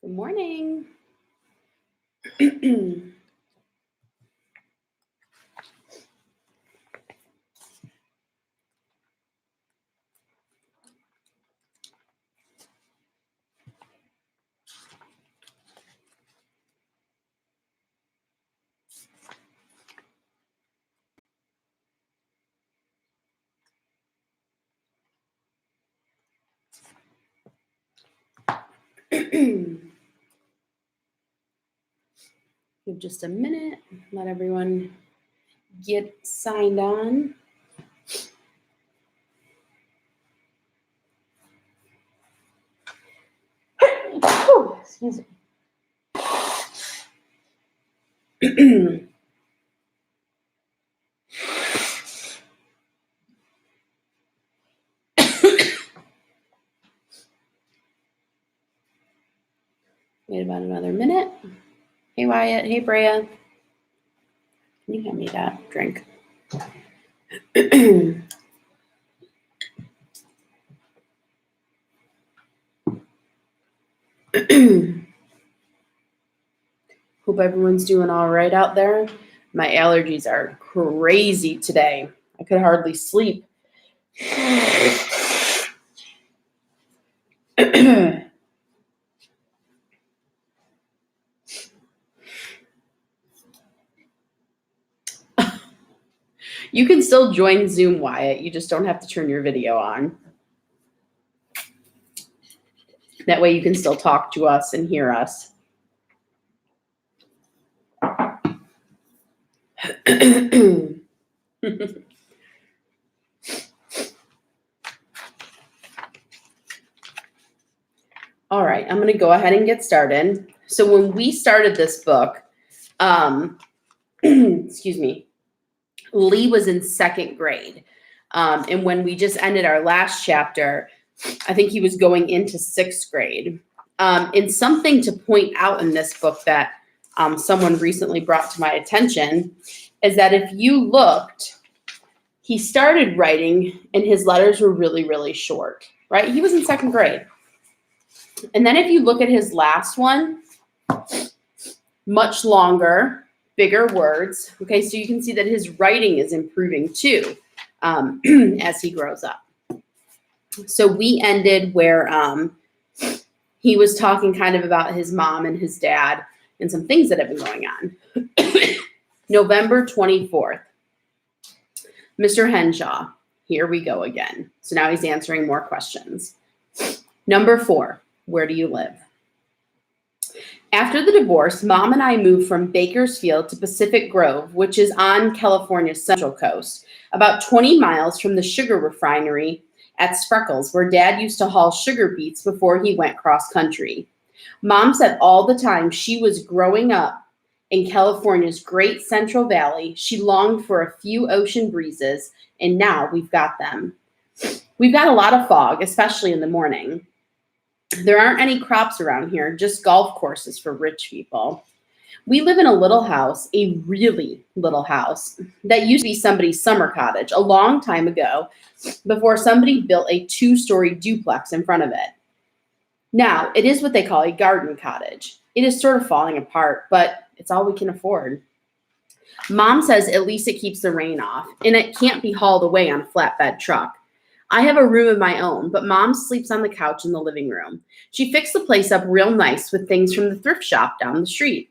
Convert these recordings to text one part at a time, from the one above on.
Good morning. Give just a minute, let everyone get signed on. Excuse me. Wait about another minute. Hey Wyatt, hey Brea. Can you hand me that drink? Hope everyone's doing all right out there. My allergies are crazy today. I could hardly sleep. You can still join Zoom, Wyatt. You just don't have to turn your video on. That way you can still talk to us and hear us. All right, I'm going to go ahead and get started. So when we started this book, excuse me, Lee was in second grade. And when we just ended our last chapter, I think he was going into sixth grade. And something to point out in this book that someone recently brought to my attention is that if you looked, he started writing and his letters were really, really short, right? He was in second grade. And then if you look at his last one, much longer, bigger words. Okay, so you can see that his writing is improving too as he grows up. So we ended where he was talking kind of about his mom and his dad and some things that have been going on. November 24th. Mr. Henshaw, here we go again. So now he's answering more questions. Number 4, where do you live? After the divorce, Mom and I moved from Bakersfield to Pacific Grove, which is on California's central coast, about 20 miles from the sugar refinery at Spreckles, where Dad used to haul sugar beets before he went cross-country. Mom said all the time she was growing up in California's great Central Valley, she longed for a few ocean breezes, and now we've got them. We've got a lot of fog, especially in the morning. There aren't any crops around here, just golf courses for rich people. We live in a little house, a really little house, that used to be somebody's summer cottage a long time ago before somebody built a 2-story duplex in front of it. Now, it is what they call a garden cottage. It is sort of falling apart, but it's all we can afford. Mom says at least it keeps the rain off, and it can't be hauled away on a flatbed truck. I have a room of my own, but Mom sleeps on the couch in the living room. She fixed the place up real nice with things from the thrift shop down the street.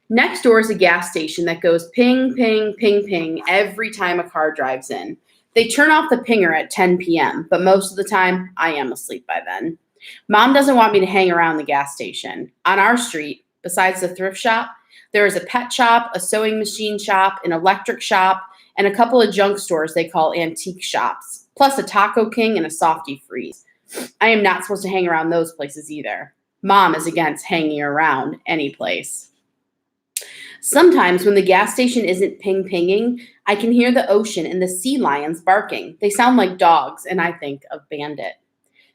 Next door is a gas station that goes ping, ping, ping, ping every time a car drives in. They turn off the pinger at 10 p.m., but most of the time, I am asleep by then. Mom doesn't want me to hang around the gas station. On our street, besides the thrift shop, there is a pet shop, a sewing machine shop, an electric shop, and a couple of junk stores they call antique shops, plus a Taco King and a Softy Freeze. I am not supposed to hang around those places either. Mom is against hanging around any place. Sometimes when the gas station isn't ping-pinging, I can hear the ocean and the sea lions barking. They sound like dogs, and I think of Bandit.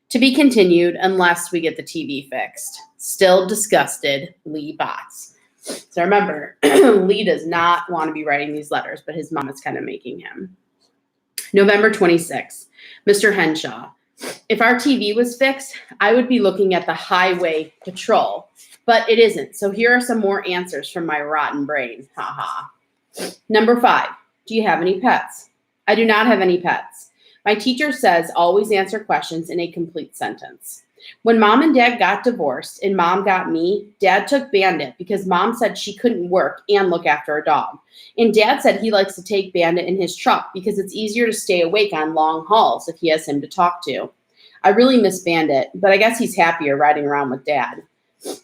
To be continued unless we get the TV fixed. Still disgusted, Lee Botts. So remember, Lee does not want to be writing these letters, but his mom is kind of making him. November 26th, Mr. Henshaw. If our TV was fixed, I would be looking at the highway patrol, but it isn't. So here are some more answers from my rotten brain. Haha. Number 5, do you have any pets? I do not have any pets. My teacher says always answer questions in a complete sentence. When Mom and Dad got divorced and Mom got me, Dad took Bandit because Mom said she couldn't work and look after a dog. And Dad said he likes to take Bandit in his truck because it's easier to stay awake on long hauls if he has him to talk to. I really miss Bandit, but I guess he's happier riding around with Dad.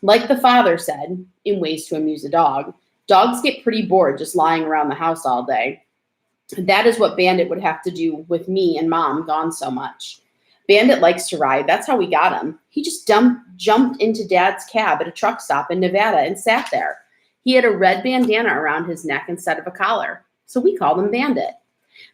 Like the father said, in Ways to Amuse a Dog, dogs get pretty bored just lying around the house all day. That is what Bandit would have to do with me and Mom gone so much. Bandit likes to ride. That's how we got him. He just jumped into Dad's cab at a truck stop in Nevada and sat there. He had a red bandana around his neck instead of a collar, so we called him Bandit.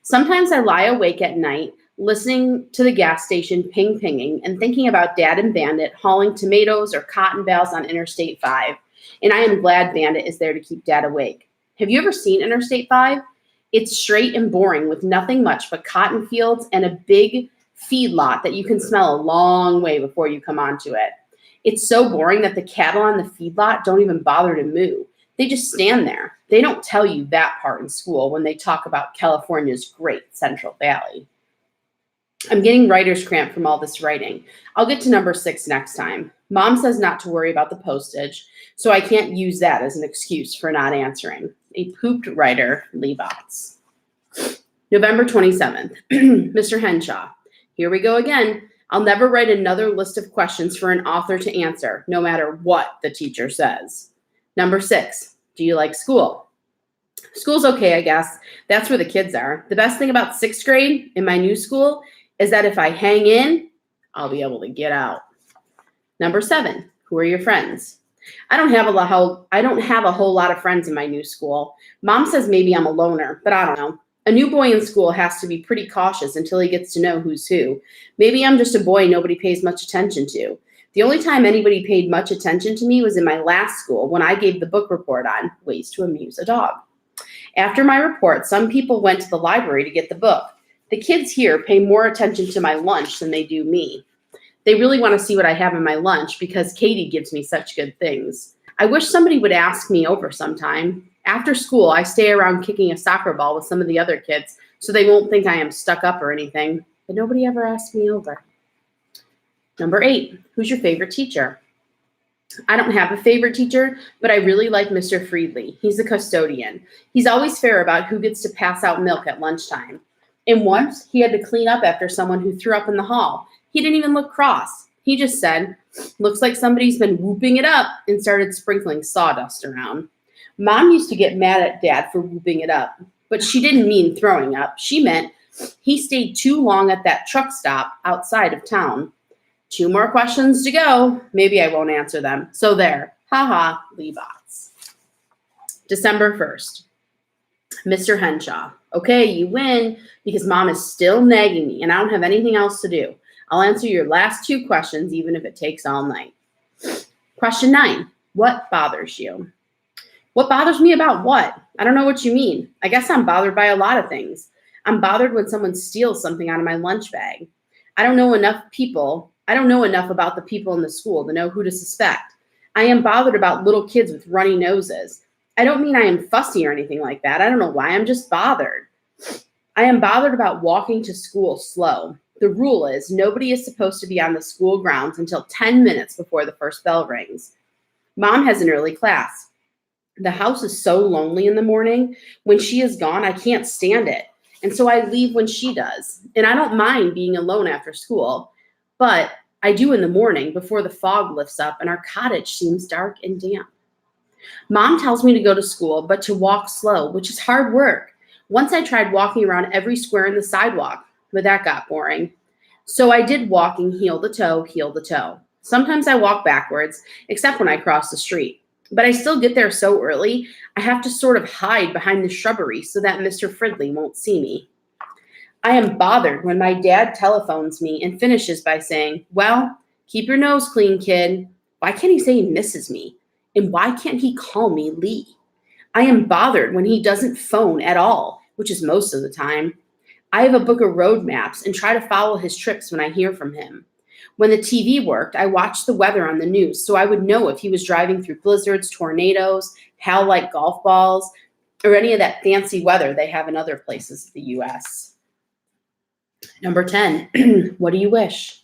Sometimes I lie awake at night listening to the gas station pinging and thinking about Dad and Bandit hauling tomatoes or cotton bales on Interstate 5, and I am glad Bandit is there to keep Dad awake. Have you ever seen Interstate 5? It's straight and boring with nothing much but cotton fields and a big feedlot that you can smell a long way before you come onto it. It's so boring that the cattle on the feedlot don't even bother to moo. They just stand there. They don't tell you that part in school when they talk about California's great Central Valley. I'm getting writer's cramp from all this writing. I'll get to number 6 next time. Mom says not to worry about the postage, so I can't use that as an excuse for not answering. A pooped writer, Levots. November 27th. Mr. Henshaw. Here we go again. I'll never write another list of questions for an author to answer, no matter what the teacher says. Number 6. Do you like school? School's okay, I guess. That's where the kids are. The best thing about 6th grade in my new school is that if I hang in, I'll be able to get out. Number 7. Who are your friends? I don't have a whole lot of friends in my new school. Mom says maybe I'm a loner, but I don't know. A new boy in school has to be pretty cautious until he gets to know who's who. Maybe I'm just a boy nobody pays much attention to. The only time anybody paid much attention to me was in my last school when I gave the book report on Ways to Amuse a Dog. After my report, some people went to the library to get the book. The kids here pay more attention to my lunch than they do me. They really want to see what I have in my lunch because Katie gives me such good things. I wish somebody would ask me over sometime. After school, I stay around kicking a soccer ball with some of the other kids so they won't think I am stuck up or anything, but nobody ever asks me over. Number 8, who's your favorite teacher? I don't have a favorite teacher, but I really like Mr. Friedley. He's the custodian. He's always fair about who gets to pass out milk at lunchtime. And once he had to clean up after someone who threw up in the hall. He didn't even look cross. He just said, "Looks like somebody's been whooping it up," and started sprinkling sawdust around. Mom used to get mad at Dad for whooping it up, but she didn't mean throwing up. She meant he stayed too long at that truck stop outside of town. 2 more questions to go. Maybe I won't answer them. So there. Haha, Levots. December 1st. Mr. Henshaw. Okay, you win because Mom is still nagging me and I don't have anything else to do. I'll answer your last 2 questions even if it takes all night. Question 9. What bothers you? What bothers me about what? I don't know what you mean. I guess I'm bothered by a lot of things. I'm bothered when someone steals something out of my lunch bag. I don't know enough about the people in the school to know who to suspect. I am bothered about little kids with runny noses. I don't mean I am fussy or anything like that. I don't know why. I'm just bothered. I am bothered about walking to school slow. The rule is nobody is supposed to be on the school grounds until 10 minutes before the first bell rings. Mom has an early class. The house is so lonely in the morning. When she is gone, I can't stand it. And so I leave when she does. And I don't mind being alone after school, but I do in the morning before the fog lifts up and our cottage seems dark and damp. Mom tells me to go to school, but to walk slow, which is hard work. Once I tried walking around every square in the sidewalk, but that got boring. So I did walking heel to toe, heel to toe. Sometimes I walk backwards, except when I cross the street. But I still get there so early, I have to sort of hide behind the shrubbery so that Mr. Fridley won't see me. I am bothered when my dad telephones me and finishes by saying, "Well, keep your nose clean, kid." Why can't he say he misses me? And why can't he call me Lee? I am bothered when he doesn't phone at all, which is most of the time. I have a book of road maps and try to follow his trips when I hear from him. When the TV worked, I watched the weather on the news so I would know if he was driving through blizzards, tornadoes, hail-like golf balls, or any of that fancy weather they have in other places of the U.S. Number 10, what do you wish?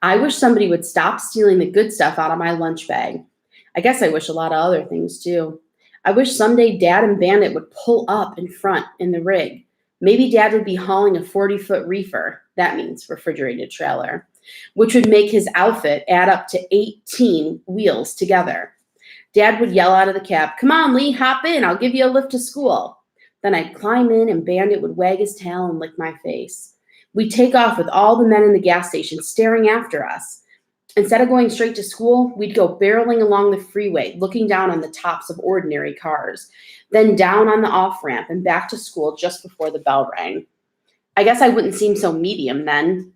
I wish somebody would stop stealing the good stuff out of my lunch bag. I guess I wish a lot of other things too. I wish someday Dad and Bandit would pull up in front in the rig. Maybe Dad would be hauling a 40-foot reefer, that means refrigerated trailer, which would make his outfit add up to 18 wheels together. Dad would yell out of the cab, "Come on, Lee, hop in. I'll give you a lift to school." Then I'd climb in and Bandit would wag his tail and lick my face. We'd take off with all the men in the gas station staring after us. Instead of going straight to school, we'd go barreling along the freeway, looking down on the tops of ordinary cars, then down on the off-ramp and back to school just before the bell rang. I guess I wouldn't seem so medium then,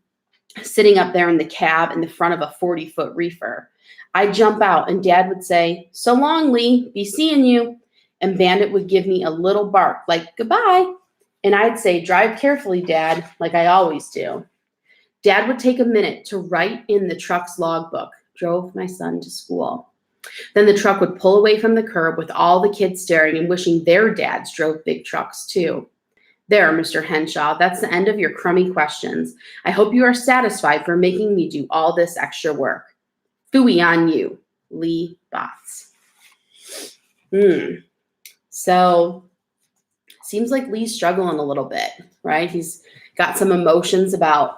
sitting up there in the cab in the front of a 40-foot reefer. I'd jump out and Dad would say, "So long, Lee, be seeing you." And Bandit would give me a little bark like, "Goodbye." And I'd say, "Drive carefully, Dad," like I always do. Dad would take a minute to write in the truck's logbook, "Drove my son to school." Then the truck would pull away from the curb with all the kids staring and wishing their dads drove big trucks too. There, Mr. Henshaw, that's the end of your crummy questions. I hope you are satisfied for making me do all this extra work. Phooey on you, Lee Botts. So, seems like Lee's struggling a little bit, right? He's got some emotions about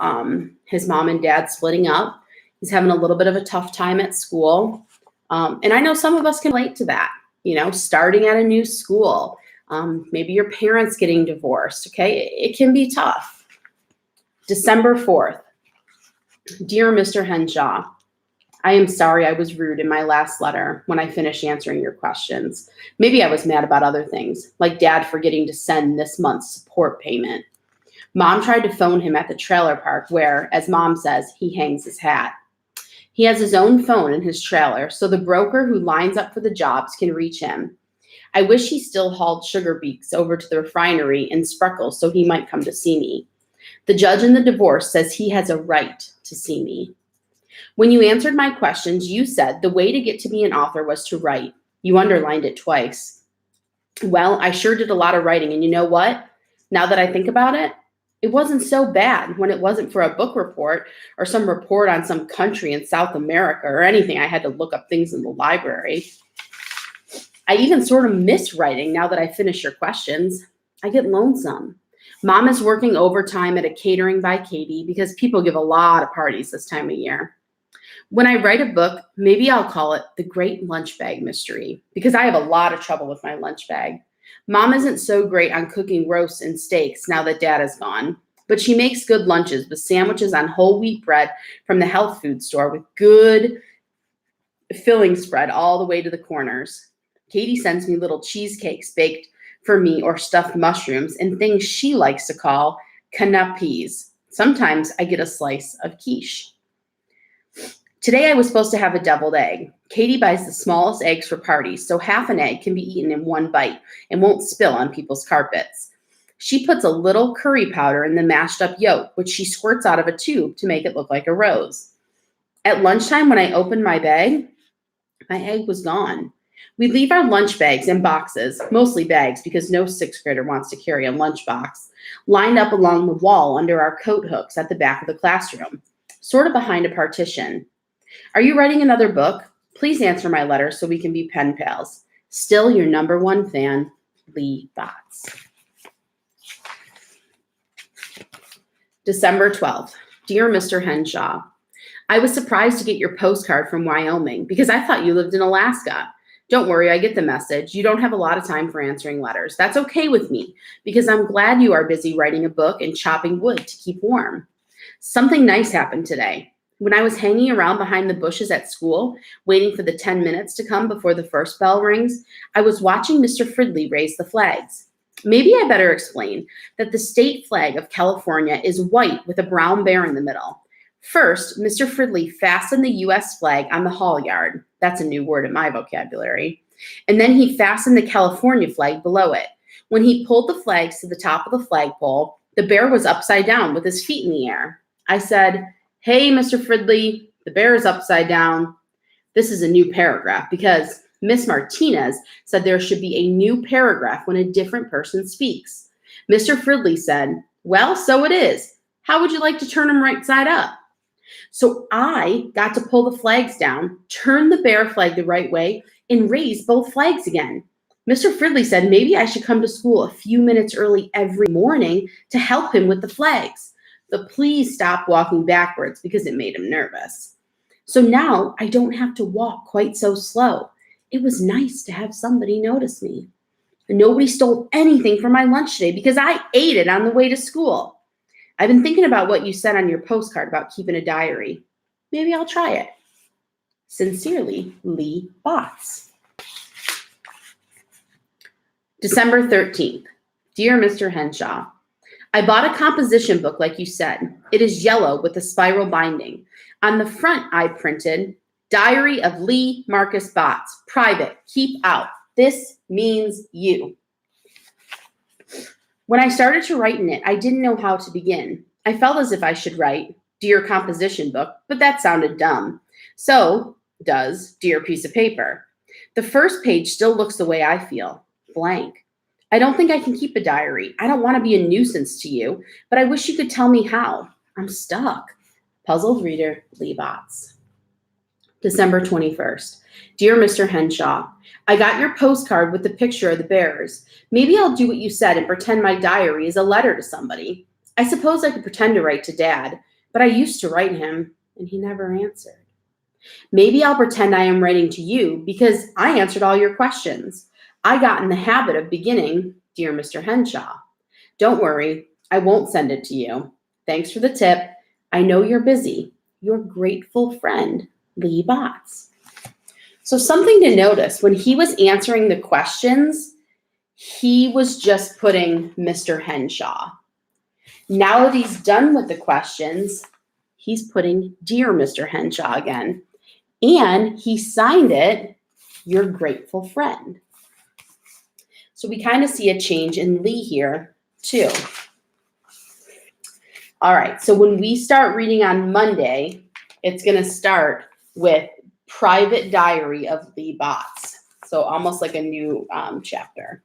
his mom and dad splitting up. He's having a little bit of a tough time at school. And I know some of us can relate to that, starting at a new school. Maybe your parents getting divorced, okay? It can be tough. December 4th. Dear Mr. Henshaw, I am sorry I was rude in my last letter when I finished answering your questions. Maybe I was mad about other things, like Dad forgetting to send this month's support payment. Mom tried to phone him at the trailer park where, as Mom says, he hangs his hat. He has his own phone in his trailer, so the broker who lines up for the jobs can reach him. I wish he still hauled sugar beets over to the refinery in Spreckles so he might come to see me. The judge in the divorce says he has a right to see me. When you answered my questions, you said the way to get to be an author was to write. You underlined it twice. Well, I sure did a lot of writing, and you know what? Now that I think about it, it wasn't so bad when it wasn't for a book report or some report on some country in South America or anything. I had to look up things in the library. I even sort of miss writing now that I finish your questions. I get lonesome. Mom is working overtime at a catering by Katie because people give a lot of parties this time of year. When I write a book, maybe I'll call it The Great Lunch Bag Mystery because I have a lot of trouble with my lunch bag. Mom isn't so great on cooking roasts and steaks now that Dad is gone, but she makes good lunches with sandwiches on whole wheat bread from the health food store with good filling spread all the way to the corners. Katie sends me little cheesecakes baked for me or stuffed mushrooms and things she likes to call canapes. Sometimes I get a slice of quiche. Today I was supposed to have a deviled egg. Katie buys the smallest eggs for parties, so half an egg can be eaten in one bite and won't spill on people's carpets. She puts a little curry powder in the mashed up yolk, which she squirts out of a tube to make it look like a rose. At lunchtime, when I opened my bag, my egg was gone. We leave our lunch bags in boxes, mostly bags because no sixth grader wants to carry a lunchbox, lined up along the wall under our coat hooks at the back of the classroom, sort of behind a partition. Are you writing another book? Please answer my letter so we can be pen pals. Still your number one fan, Lee Botts. December 12th. Dear Mr. Henshaw, I was surprised to get your postcard from Wyoming because I thought you lived in Alaska. Don't worry, I get the message. You don't have a lot of time for answering letters. That's okay with me because I'm glad you are busy writing a book and chopping wood to keep warm. Something nice happened today. When I was hanging around behind the bushes at school, waiting for the 10 minutes to come before the first bell rings, I was watching Mr. Fridley raise the flags. Maybe I better explain that the state flag of California is white with a brown bear in the middle. First, Mr. Fridley fastened the U.S. flag on the hall yard. That's a new word in my vocabulary. And then he fastened the California flag below it. When he pulled the flags to the top of the flagpole, The bear was upside down with his feet in the air. I said, "Hey, Mr. Fridley, the bear is upside down." This is a new paragraph because Miss Martinez said there should be a new paragraph when a different person speaks. Mr. Fridley said, "Well, so it is. How would you like to turn them right side up?" So I got to pull the flags down, turn the bear flag the right way, and raise both flags again. Mr. Fridley said maybe I should come to school a few minutes early every morning to help him with the flags. But please stop walking backwards because it made him nervous. So now I don't have to walk quite so slow. It was nice to have somebody notice me. Nobody stole anything from my lunch today because I ate it on the way to school. I've been thinking about what you said on your postcard about keeping a diary. Maybe I'll try it. Sincerely, Lee Botts. December 13th. Dear Mr. Henshaw, I bought a composition book like you said. It is yellow with a spiral binding. On the front, I printed, Diary of Lee Marcus Botts, private, keep out. This means you. When I started to write in it, I didn't know how to begin. I felt as if I should write, Dear Composition Book, but that sounded dumb. So does Dear Piece of Paper. The first page still looks the way I feel, blank. I don't think I can keep a diary. I don't want to be a nuisance to you, but I wish you could tell me how. I'm stuck. Puzzled reader, Lee Botts. December 21st. Dear Mr. Henshaw, I got your postcard with the picture of the bears. Maybe I'll do what you said and pretend my diary is a letter to somebody. I suppose I could pretend to write to Dad, but I used to write him, and he never answered. Maybe I'll pretend I am writing to you because I answered all your questions. I got in the habit of beginning, Dear Mr. Henshaw. Don't worry, I won't send it to you. Thanks for the tip. I know you're busy. Your grateful friend, Lee Botts. So something to notice, when he was answering the questions, he was just putting Mr. Henshaw. Now that he's done with the questions, he's putting Dear Mr. Henshaw again. And he signed it, Your grateful friend. So we kind of see a change in Lee here too. All right, so when we start reading on Monday, it's going to start with Private Diary of Lee Botts. So almost like a new chapter.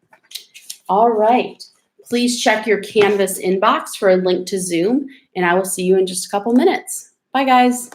All right, please check your Canvas inbox for a link to Zoom, and I will see you in just a couple minutes. Bye, guys.